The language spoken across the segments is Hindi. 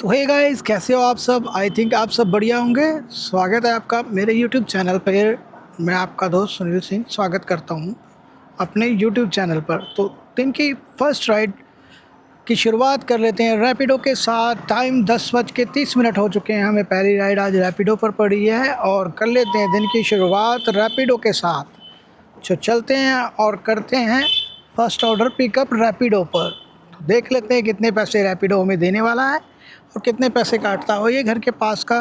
तो हे गाइस, कैसे हो आप सब। आई थिंक आप सब बढ़िया होंगे। स्वागत है आपका मेरे यूट्यूब चैनल पर। मैं आपका दोस्त सुनील सिंह स्वागत करता हूं अपने यूट्यूब चैनल पर। तो दिन की फर्स्ट राइड की शुरुआत कर लेते हैं रैपिडो के साथ। टाइम 10:30 हो चुके हैं। हमें पहली राइड आज रैपिडो पर पड़ी है और कर लेते हैं दिन की शुरुआत रैपिडो के साथ। तो चलते हैं और करते हैं फर्स्ट ऑर्डर पिकअप रैपिडो पर। तो देख लेते हैं कितने पैसे रैपिडो हमें देने वाला है और कितने पैसे काटता हो। ये घर के पास का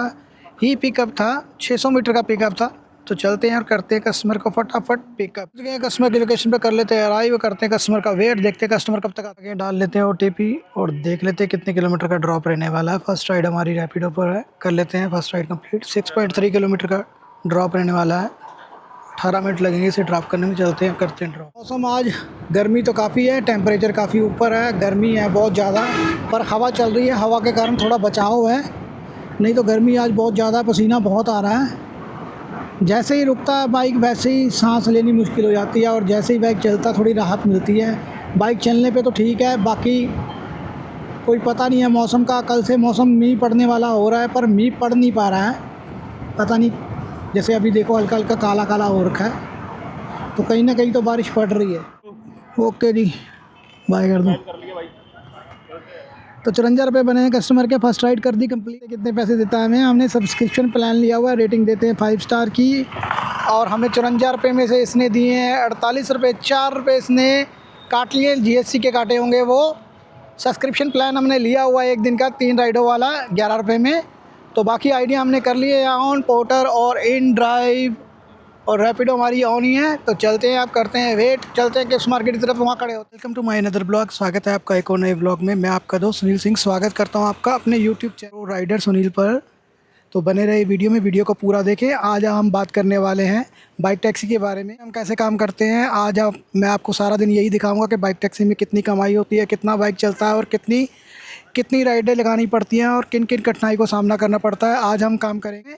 ही पिकअप था, 600 मीटर का पिकअप था। तो चलते हैं और करते हैं कस्टमर को फटाफट पिकअप। कस्टमर की लोकेशन पे कर लेते हैं अराइव, करते हैं कस्टमर का वेट, देखते हैं कस्टमर कब तक आता है। डाल लेते हैं OTP और देख लेते हैं कितने किलोमीटर का ड्रॉप रहने वाला है। फर्स्ट राइड हमारी रैपिडो पर है, कर लेते हैं फर्स्ट राइड कंप्लीट। 6.3 किलोमीटर का ड्रॉप रहने वाला है। 18 मिनट लगेंगे इसे ड्रॉप करने में। चलते हैं करते हैं ड्रॉप। मौसम आज गर्मी तो काफ़ी है, टेम्परेचर काफ़ी ऊपर है, गर्मी है बहुत ज़्यादा, पर हवा चल रही है। हवा के कारण थोड़ा बचाव है, नहीं तो गर्मी आज बहुत ज़्यादा, पसीना बहुत आ रहा है। जैसे ही रुकता है बाइक वैसे ही सांस लेनी मुश्किल हो जाती है, और जैसे ही बाइक चलता थोड़ी राहत मिलती है। बाइक चलने पे तो ठीक है, बाकी कोई पता नहीं है मौसम का। कल से मौसम मींह पड़ने वाला हो रहा है, पर मींह पड़ नहीं पा रहा है, पता नहीं। जैसे अभी देखो हल्का हल्का काला काला हो रखा है, तो कहीं ना कहीं तो बारिश पड़ रही है। ओके जी, बाय कर दूँ। तो 54 रुपये बने हैं कस्टमर के। फर्स्ट राइड कर दी कंप्लीट। कितने पैसे देता है हमें, हमने सब्सक्रिप्शन प्लान लिया हुआ है, रेटिंग देते हैं 5 स्टार की, और हमें 54 रुपये में से इसने दिए हैं 48 रुपये। 4 रुपये इसने काट लिए, GST के काटे होंगे वो। सब्सक्रिप्शन प्लान हमने लिया हुआ है एक दिन का 3 राइडों वाला 11 रुपये में। तो बाकी आइडिया हमने कर लिए है ऑन, पोर्टर और इन ड्राइव और रैपिडो हमारी ऑन ही है। तो चलते हैं, आप करते हैं वेट, चलते हैं किस मार्केट की तरफ, वहाँ खड़े होते हैं। Welcome to my another blog. स्वागत है आपका एक और नए ब्लॉग में। मैं आपका दोस्त सुनील सिंह स्वागत करता हूँ आपका अपने यूट्यूब चैनल राइडर सुनील पर। तो बने रहे वीडियो में, वीडियो को पूरा देखें। आज हम बात करने वाले हैं बाइक टैक्सी के बारे में, हम कैसे काम करते हैं। आज मैं आपको सारा दिन यही दिखाऊंगा कि बाइक टैक्सी में कितनी कमाई होती है, कितना बाइक चलता है और कितनी राइडें लगानी पड़ती हैं और किन किन कठिनाई को सामना करना पड़ता है। आज हम काम करेंगे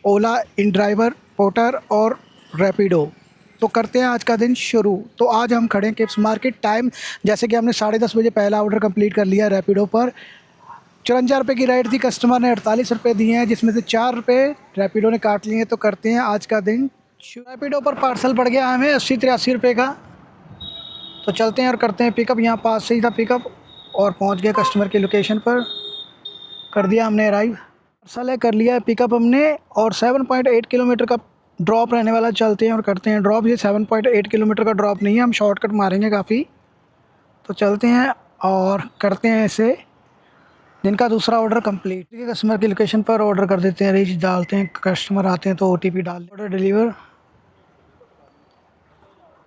ओला, इन ड्राइवर, पोर्टर और रैपिडो। तो करते हैं आज का दिन शुरू। तो आज हम खड़े हैं किप्स मार्केट। टाइम जैसे कि हमने 10:30 बजे पहला ऑर्डर कंप्लीट कर लिया रैपिडो पर। 54 रुपये की राइड थी, कस्टमर ने 48 रुपये दिए हैं, जिसमें से 4 रुपये रैपिडो ने काट लिए हैं। तो करते हैं आज का दिन शुरू। रैपिडो पर पार्सल पड़ गया हमें 80-83 रुपये का। तो चलते हैं और करते हैं पिकअप। यहाँ पास से ही था पिकअप और पहुँच गए कस्टमर की लोकेशन पर। कर दिया हमने अराइव, पार्सल है, कर लिया है पिकअप हमने। और 7.8 किलोमीटर का ड्रॉप रहने वाला। चलते हैं और करते हैं ड्रॉप। ये 7.8 किलोमीटर का ड्रॉप नहीं है, हम शॉर्टकट मारेंगे काफ़ी। तो चलते हैं और करते हैं इसे दिन का दूसरा ऑर्डर कंप्लीट। कस्टमर की लोकेशन पर ऑर्डर कर देते हैं, रीच डालते हैं, कस्टमर आते हैं तो OTP डाल ऑर्डर डिलीवर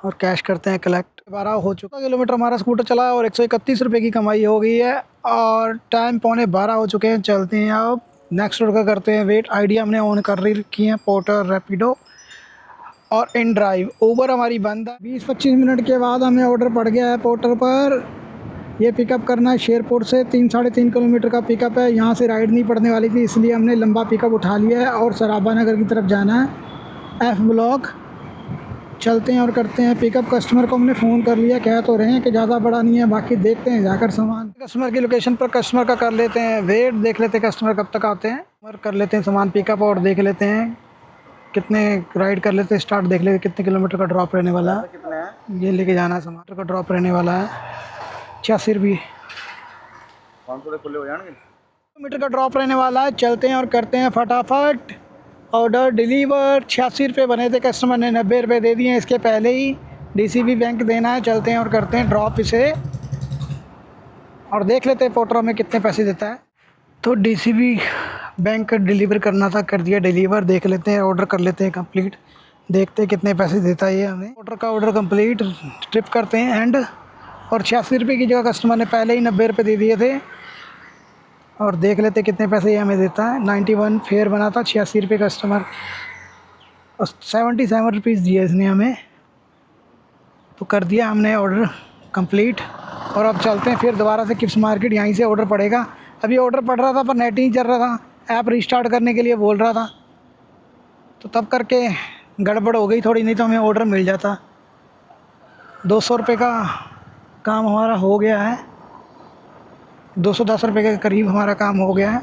और कैश करते हैं कलेक्ट। 12 हो चुका किलोमीटर हमारा स्कूटर चला और 131 रुपये की कमाई हो गई है और टाइम 11:15 हो चुके हैं। चलते हैं अब नेक्स्ट ऑर्डर करते हैं वेट। आइडिया हमने ऑन कर रखी है, पोर्टर, रैपिडो और इन ड्राइव। ऊबर हमारी बंद है। 20-25 मिनट के बाद हमें ऑर्डर पड़ गया है पोर्टर पर। ये पिकअप करना है शेरपुर से। 3-3.5 किलोमीटर का पिकअप है। यहाँ से राइड नहीं पड़ने वाली थी, इसलिए हमने लंबा पिकअप उठा लिया है और सराबा नगर की तरफ जाना है, F ब्लॉक। चलते हैं और करते हैं पिकअप। कस्टमर को हमने फ़ोन कर लिया, कह तो रहे हैं कि ज़्यादा बड़ा नहीं है, बाकी देखते हैं जाकर सामान। कस्टमर की लोकेशन पर कस्टमर का कर लेते हैं वेट, देख लेते हैं कस्टमर कब तक आते हैं और कर लेते हैं सामान पिकअप और देख लेते हैं कितने राइड कर लेते हैं स्टार्ट। देख लेते कितने किलोमीटर का ड्रॉप रहने वाला है। ये लेके जाना है सामान का ड्रॉप रहने वाला है 86 रुपये। 500 खुले हो जाएंगे। किलोमीटर का ड्रॉप रहने वाला है। चलते हैं और करते हैं फटाफट ऑर्डर डिलीवर। 86 रुपये बने थे, कस्टमर ने 90 रुपये दे दिए हैं इसके पहले ही। DCB बैंक देना है। चलते हैं और करते हैं ड्रॉप इसे और देख लेते हैं पोर्टर में कितने पैसे देता है। तो DCB बैंक डिलीवर करना था, कर दिया डिलीवर। देख लेते हैं, ऑर्डर कर लेते हैं कंप्लीट, देखते हैं कितने पैसे देता है ये हमें। पोर्टर का ऑर्डर कंप्लीट, ट्रिप करते हैं एंड। और 86 रुपये की जगह कस्टमर ने पहले ही 90 रुपये दे दिए थे और देख लेते कितने पैसे ये हमें देता है। 91 फेयर बना था, 86 रुपये कस्टमर और 77 रुपीज़ दिए इसने हमें। तो कर दिया हमने ऑर्डर कंप्लीट और अब चलते हैं फिर दोबारा से किप्स मार्केट। यहीं से ऑर्डर पड़ेगा। अभी ऑर्डर पड़ रहा था पर नेट ही नहीं चल रहा था, ऐप रिस्टार्ट करने के लिए बोल रहा था, तो तब करके गड़बड़ हो गई थोड़ी, नहीं तो हमें ऑर्डर मिल जाता। 200 रुपये का काम हमारा हो गया है 210 रुपये के करीब हमारा काम हो गया है।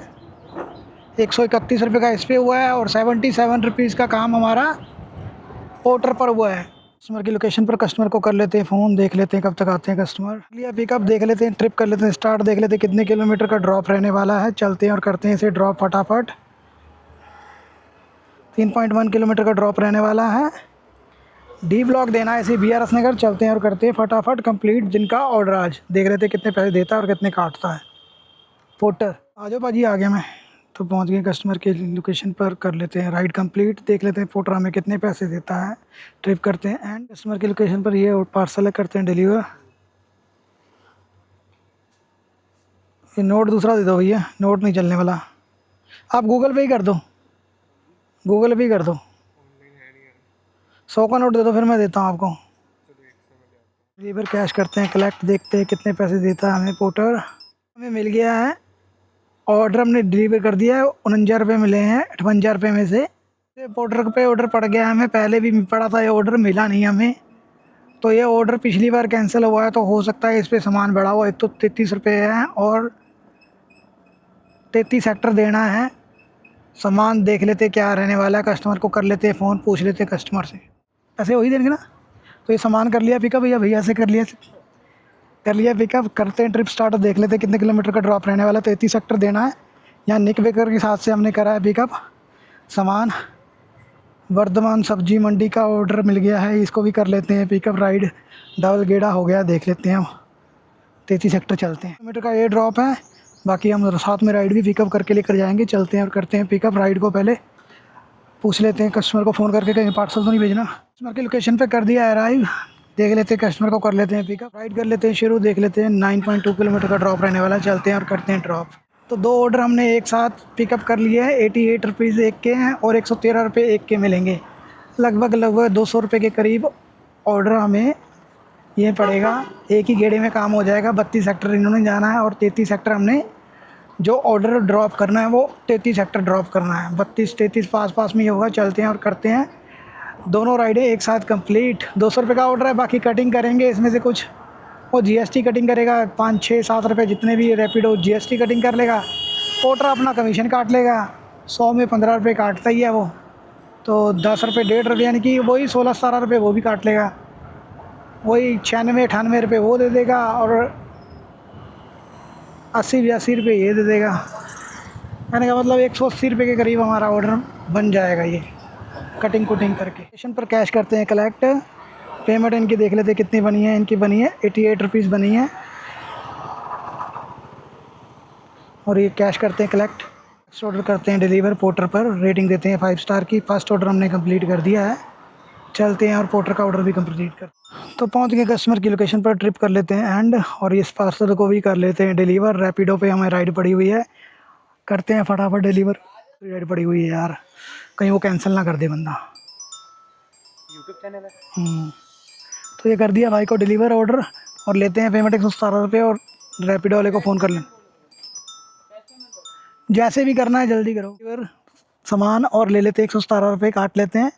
131 रुपये का इस पर हुआ है और 77 रुपीज़ का काम हमारा पोर्टर पर हुआ है। कस्टमर की लोकेशन पर कस्टमर को कर लेते हैं फ़ोन, देख लेते हैं कब तक आते हैं कस्टमर। लिया पिकअप, देख लेते हैं, ट्रिप कर लेते हैं स्टार्ट, देख लेते हैं कितने किलोमीटर का ड्रॉप रहने वाला है। चलते हैं और करते हैं इसे ड्रॉप फटाफट। 3.1 किलोमीटर का ड्रॉप रहने वाला है। डी ब्लॉक देना है इसे BRS नगर। चलते हैं और करते हैं फटाफट कंप्लीट जिनका ऑर्डर आज। देख लेते हैं कितने पैसे देता है और कितने काटता है पोर्टर। आ जाओ भाजी, आ गया मैं तो पहुंच गए कस्टमर के लोकेशन पर। कर लेते हैं राइड कंप्लीट, देख लेते हैं पोर्टर हमें कितने पैसे देता है। ट्रिप करते हैं एंड कस्टमर की लोकेशन पर ये पार्सल करते हैं डिलीवर। ये नोट दूसरा दे दो भैया, नोट नहीं चलने वाला। आप गूगल पे ही कर दो, गूगल पे ही कर दो। 100 का नोट दे दो, फिर मैं देता हूँ आपको। डिलीवर कैश करते हैं, कलेक्ट, देखते हैं कितने पैसे देता है हमें पोर्टर। हमें मिल गया है ऑर्डर, हमने डिलीवर कर दिया है। 49 रुपये मिले हैं 58 रुपये में से। पोर्टर पे ऑर्डर पड़ गया हमें, पहले भी पड़ा था ये ऑर्डर, मिला नहीं हमें। तो ये ऑर्डर पिछली बार कैंसिल हुआ है, तो हो सकता है इस पर सामान बढ़ा हुआ। एक तो 33 रुपये है और 33 सेक्टर देना है। सामान देख लेते क्या रहने वाला है, कस्टमर को कर लेते फ़ोन, पूछ लेते कस्टमर से, पैसे वही देंगे ना। तो ये सामान कर लिया पिकअप, भैया से कर लिया पिकअप। करते हैं ट्रिप स्टार्ट, देख लेते कितने किलोमीटर का ड्रॉप रहने वाला है। 33 सेक्टर देना है। यहाँ निक बेकर के साथ से हमने करा है पिकअप। सामान वर्धमान सब्जी मंडी का ऑर्डर मिल गया है, इसको भी कर लेते हैं पिकअप। राइड डबल गेड़ा हो गया, देख लेते हैं हम। 33 सेक्टर चलते हैं, किलोमीटर का ये ड्रॉप है। बाकी हम साथ में राइड भी पिकअप करके लेकर जाएंगे। चलते हैं और करते हैं पिकअप। राइड को पहले पूछ लेते हैं कस्टमर को फ़ोन करके, कहीं पार्सल तो नहीं भेजना। कस्टमर की लोकेशन पे कर दिया है अराइव, देख लेते हैं कस्टमर को, कर लेते हैं पिकअप। राइड कर लेते हैं शुरू, देख लेते हैं 9.2 किलोमीटर का ड्रॉप रहने वाला है। चलते हैं और करते हैं ड्रॉप। तो 2 ऑर्डर हमने एक साथ पिकअप कर लिए हैं। 88 रुपीज़ एक के हैं और 113 रुपये एक के मिलेंगे। लगभग 200 रुपये के करीब ऑर्डर हमें ये पड़ेगा। एक ही गेड़े में काम हो जाएगा। 32 सेक्टर इन्होंने जाना है और 33 सेक्टर हमने जो ऑर्डर ड्रॉप करना है वो 33 सेक्टर ड्रॉप करना है। 32-33 पास में ही होगा। चलते हैं और करते हैं दोनों राइडें एक साथ कंप्लीट। 200 रुपये का ऑर्डर है, बाकी कटिंग करेंगे इसमें से कुछ। वो GST कटिंग करेगा 5, 6, 7 रुपये जितने भी रैपिडो GST कटिंग कर लेगा। पोर्टर अपना कमीशन काट लेगा, 100 में 15 रुपये काटता ही है वो। तो 10 रुपये 1.5 रुपये यानी कि वही 16-17 रुपये वो भी काट लेगा। वही 96-98 रुपये वो दे देगा और 80-82 रुपये ये दे देगा। यानी का मतलब 180 रुपये के करीब हमारा ऑर्डर बन जाएगा ये कटिंग कुटिंग करके। स्टेशन पर कैश करते हैं कलेक्ट। पेमेंट इनकी देख लेते कितनी बनी है। इनकी बनी है 88 रुपीज़ बनी है और ये कैश करते हैं कलेक्ट। नेक्स्ट ऑर्डर करते हैं डिलीवर पोर्टर पर। रेटिंग देते हैं 5 स्टार की। फर्स्ट ऑर्डर हमने कंप्लीट कर दिया है। चलते हैं और पोर्टर का ऑर्डर भी कंप्लीट कर। तो पहुंच गए कस्टमर की लोकेशन पर। ट्रिप कर लेते हैं एंड और इस पार्सल को भी कर लेते हैं डिलीवर। रैपिडो पे हमें राइड पड़ी हुई है, करते हैं फटाफट डिलीवर। राइड पड़ी हुई है यार, कहीं वो कैंसिल ना कर दे बंदा। यूट्यूब चैनल है। तो ये कर दिया भाई को डिलीवर ऑर्डर और लेते हैं पेमेंट 117 रुपये और रैपिडो वाले को फ़ोन कर लें। जैसे भी करना है जल्दी करो। डिलीवर सामान और ले लेते हैं 117 रुपये, काट लेते हैं।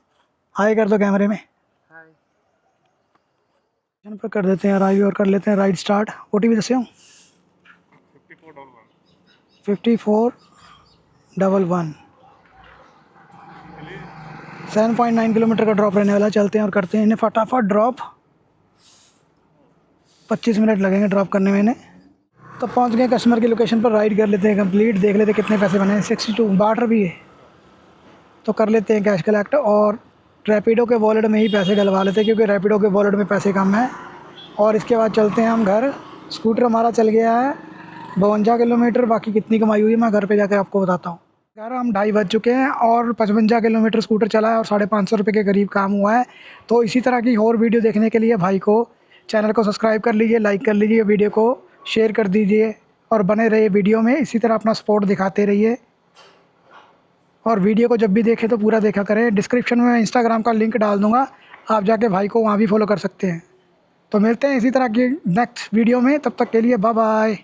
हाई कर दो कैमरे में, पर कर देते हैं राइड और कर लेते हैं राइड स्टार्ट। OTP दस्यो 5411। 7.9 किलोमीटर का ड्रॉप रहने वाला। चलते हैं और करते हैं इन्हें फटाफट ड्रॉप। 25 मिनट लगेंगे ड्रॉप करने में इन्हें। तो पहुंच गए कस्टमर की लोकेशन पर। राइड कर लेते हैं कंप्लीट, देख लेते हैं कितने पैसे बने हैं। 62 बार्टर भी है तो कर लेते हैं कैश कलेक्ट और रैपिडो के वॉलेट में ही पैसे डलवा लेते हैं क्योंकि रैपिडो के वॉलेट में पैसे कम है। और इसके बाद चलते हैं हम घर। स्कूटर हमारा चल गया है 52 किलोमीटर। बाकी कितनी कमाई हुई है मैं घर पे जाकर आपको बताता हूँ। यार हम 2:30 बज चुके हैं और 55 किलोमीटर स्कूटर चला है और 550 रुपये के करीब काम हुआ है। तो इसी तरह की और वीडियो देखने के लिए भाई को चैनल को सब्सक्राइब कर लीजिए, लाइक कर लीजिए, वीडियो को शेयर कर दीजिए और बने रहिए वीडियो में। इसी तरह अपना सपोर्ट दिखाते रहिए और वीडियो को जब भी देखें तो पूरा देखा करें। डिस्क्रिप्शन में मैं इंस्टाग्राम का लिंक डाल दूँगा, आप जाके भाई को वहाँ भी फॉलो कर सकते हैं। तो मिलते हैं इसी तरह की नेक्स्ट वीडियो में, तब तक के लिए बाय बाय।